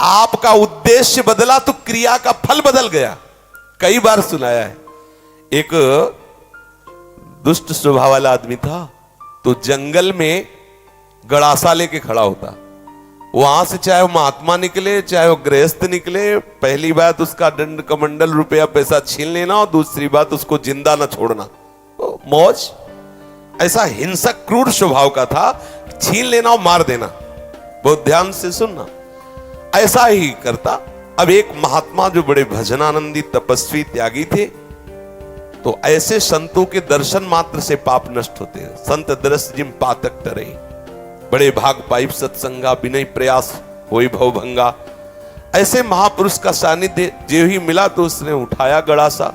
आपका उद्देश्य बदला तो क्रिया का फल बदल गया। कई बार सुनाया है। एक दुष्ट स्वभाव वाला आदमी था, तो जंगल में गड़ासा लेके खड़ा होता। वहां से चाहे वो महात्मा निकले चाहे वो गृहस्थ निकले, पहली बात उसका दंड कमंडल रुपया पैसा छीन लेना और दूसरी बात उसको जिंदा ना छोड़ना। तो मौज, ऐसा हिंसक क्रूर स्वभाव का था, छीन लेना और मार देना। बहुत ध्यान से सुनना, ऐसा ही करता। अब एक महात्मा जो बड़े भजनानंदी तपस्वी त्यागी थे, तो ऐसे संतों के दर्शन मात्र से पाप नष्ट होते हैं। संत दरस जिम पातक टरे, बड़े भाग पाइप सत्संगा, विनय प्रयास होई भव भंगा। ऐसे महापुरुष का सानिध्य जो ही मिला तो उसने उठाया गड़ासा।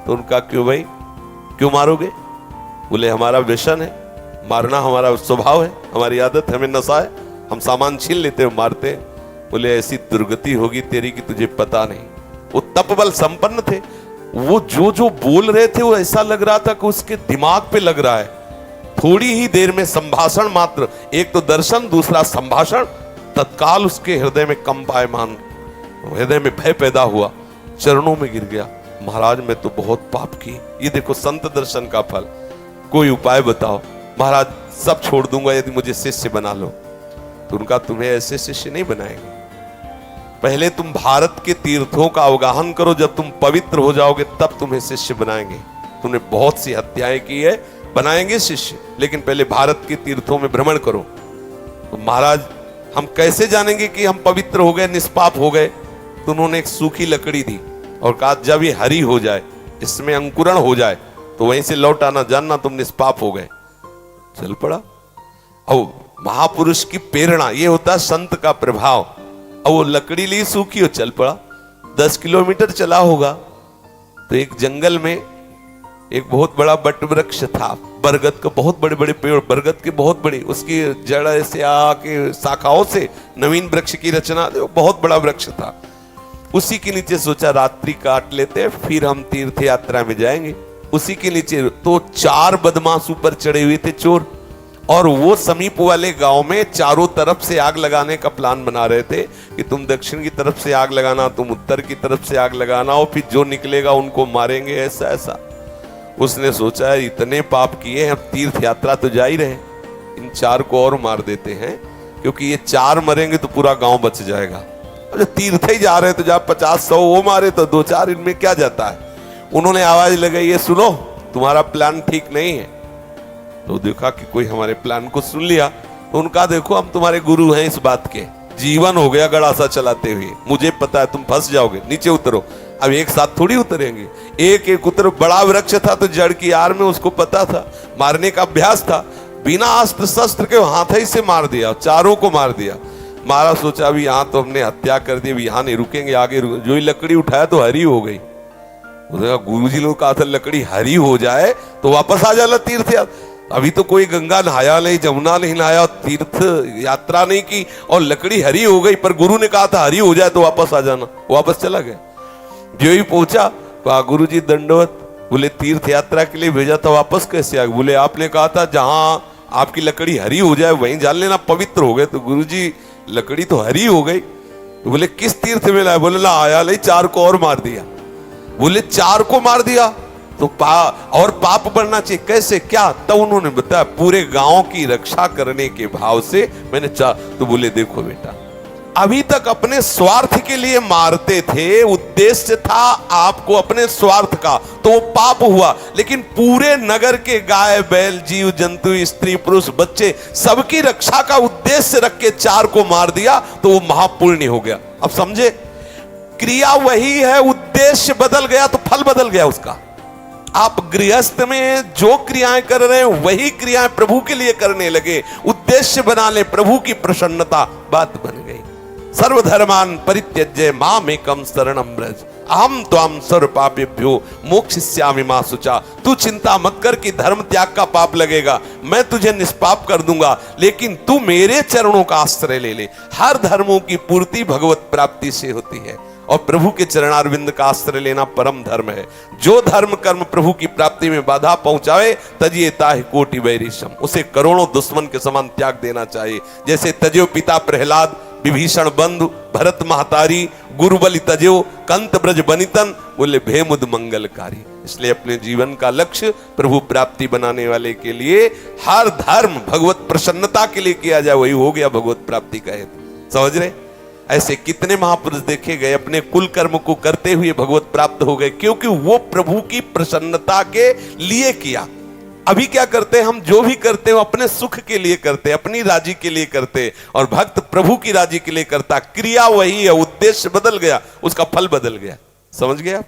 तो उनका क्यों भाई, क्यों मारोगे? बोले हमारा व्यसन है, मारना हमारा स्वभाव है, हमारी आदत है, हमें नशा है, हम सामान छीन लेते हैं मारते हैं। बोले ऐसी दुर्गति होगी तेरी कि तुझे पता नहीं। वो तपबल संपन्न थे, वो जो जो बोल रहे थे वो ऐसा लग रहा था कि उसके दिमाग पे लग रहा है। थोड़ी ही देर में संभाषण मात्र, एक तो दर्शन दूसरा संभाषण, तत्काल उसके हृदय में कंपायमान, हृदय में भय पैदा हुआ, चरणों में गिर गया। महाराज मैं तो बहुत पाप की, ये देखो संत दर्शन का फल, कोई उपाय बताओ। महाराज सब छोड़ दूंगा यदि मुझे शिष्य बना लो। तो उनका तुम्हें ऐसे शिष्य नहीं बनाएंगे, पहले तुम भारत के तीर्थों का अवगाहन करो, जब तुम पवित्र हो जाओगे तब तुम्हें शिष्य बनाएंगे। तुमने बहुत सी हत्याएं की है, बनाएंगे शिष्य, लेकिन पहले भारत के तीर्थों में भ्रमण करो। तो महाराज हम कैसे जानेंगे कि हम पवित्र हो गए, निष्पाप हो गए? तो उन्होंने एक सूखी लकड़ी दी और कहा जब ये हरी हो जाए, इसमें अंकुरण हो जाए, तो वहीं से लौट आना, जानना तुम निष्पाप हो गए। चल पड़ा। अब महापुरुष की प्रेरणा, ये होता है संत का प्रभाव। अब वो लकड़ी ली सूखी और चल पड़ा। 10 किलोमीटर चला होगा तो एक जंगल में एक बहुत बड़ा बट वृक्ष था, बरगद का, बहुत बड़े बड़े पेड़, बरगद के बहुत बड़ी, उसकी जड़ ऐसे आके शाखाओं से नवीन वृक्ष की रचना, बहुत बड़ा वृक्ष था। उसी के नीचे सोचा रात्रि काट लेते हैं, फिर हम तीर्थ यात्रा में जाएंगे। उसी के नीचे तो 4 बदमाश ऊपर चढ़े हुए थे, चोर, और वो समीप वाले गांव में चारों तरफ से आग लगाने का प्लान बना रहे थे कि तुम दक्षिण की तरफ से आग लगाना, तुम उत्तर की तरफ से आग लगाना, और फिर जो निकलेगा उनको मारेंगे, ऐसा ऐसा। उसने सोचा है इतने पाप किए हैं, अब तीर्थ यात्रा तो जा ही रहे, इन 4 को और मार देते हैं, क्योंकि ये 4 मरेंगे तो पूरा गांव बच जाएगा। अब तीर्थ ही जा रहे तो जब 50-100 वो मारे तो 2-4 इनमें क्या जाता है। उन्होंने आवाज लगाई, ये सुनो तुम्हारा प्लान ठीक नहीं है। तो देखा कि कोई हमारे प्लान को सुन लिया, तो उनका देखो हम तुम्हारे गुरु हैं इस बात के, जीवन हो गया गड़ासा चलाते हुए, मुझे पता है तुम फंस जाओगे, नीचे उतरो। अब एक साथ थोड़ी उतरेंगे, एक एक उतर। बड़ा वृक्ष था तो जड़ की आड़ में, उसको पता था, मारने का अभ्यास था, बिना अस्त्र शस्त्र के हाथ ही से मार दिया, 4 को मार दिया। मारा, सोचा अभी यहाँ तो हमने हत्या कर दी, यहाँ नहीं रुकेंगे, आगे जो ही लकड़ी उठाया तो हरी हो गई। गुरुजी लोग कहा था लकड़ी हरी हो जाए तो वापस आ जाना तीर्थ यात्रा। अभी तो कोई गंगा नहाया नहीं, जमुना नहीं नहाया, तीर्थ यात्रा नहीं की और लकड़ी हरी हो गई, पर गुरु ने कहा था हरी हो जाए तो वापस आ जाना। वापस चला गया। जो ही पहुंचा, कहा गुरुजी दंडवत। बोले तीर्थ यात्रा के लिए भेजा था, वापस कैसे आ गए? बोले आपने कहा था जहां आपकी लकड़ी हरी हो जाए वहीं जान लेना, पवित्र हो गए। तो गुरुजी लकड़ी तो हरी हो गई। तो बोले किस तीर्थ में लाया? बोले ला आया नहीं, 4 को और मार दिया। बोले 4 को मार दिया तो और पाप बढ़ना चाहिए, कैसे क्या? तब उन्होंने बताया पूरे गांव की रक्षा करने के भाव से मैंने तो बोले देखो बेटा, अभी तक अपने स्वार्थ के लिए मारते थे, उद्देश्य था आपको अपने स्वार्थ का, तो वो पाप हुआ। लेकिन पूरे नगर के गाय बैल जीव जंतु स्त्री पुरुष बच्चे सबकी रक्षा का उद्देश्य रख के 4 को मार दिया, तो वो महापुण्य हो गया। अब समझे, क्रिया वही है, उद्देश्य बदल गया तो फल बदल गया उसका। आप गृहस्थ में जो क्रियाएं कर रहे हैं वही क्रियाएं प्रभु के लिए करने लगे, उद्देश्य बना ले प्रभु की प्रसन्नता, बात बन गई। सर्वधर्मान परित्यज्य मामेकं शरणं व्रज अहम त्वां सर्व पापेभ्यो मोक्षयिष्यामि मा शुचा। तू चिंता मत कर कि धर्म त्याग का पाप लगेगा, मैं तुझे निष्पाप कर दूंगा, लेकिन तू मेरे चरणों का आश्रय ले ले। हर धर्मों की पूर्ति भगवत प्राप्ति से होती है और प्रभु के चरणारविंद का आश्रय लेना परम धर्म है। जो धर्म कर्म प्रभु की प्राप्ति में बाधा पहुंचावे तजिए ताहि कोटि वैरिशम, उसे करोड़ों दुश्मन के समान त्याग देना चाहिए। जैसे तजियो पिता प्रहलाद विभीषण बंधु भरत महतारी गुरु बलि तजो कंत ब्रज बनितन, बोले भेमुद मंगलकारी। इसलिए अपने जीवन का लक्ष्य प्रभु प्राप्ति बनाने वाले के लिए हर धर्म भगवत प्रसन्नता के लिए किया जाए, वही हो गया भगवत प्राप्ति का हेतु। समझ रहे? ऐसे कितने महापुरुष देखे गए अपने कुल कर्म को करते हुए भगवत प्राप्त हो गए, क्योंकि वो प्रभु की प्रसन्नता के लिए किया। अभी क्या करते हैं हम, जो भी करते हैं अपने सुख के लिए करते हैं, अपनी राजी के लिए करते हैं, और भक्त प्रभु की राजी के लिए करता। क्रिया वही है, उद्देश्य बदल गया, उसका फल बदल गया। समझ गए आप?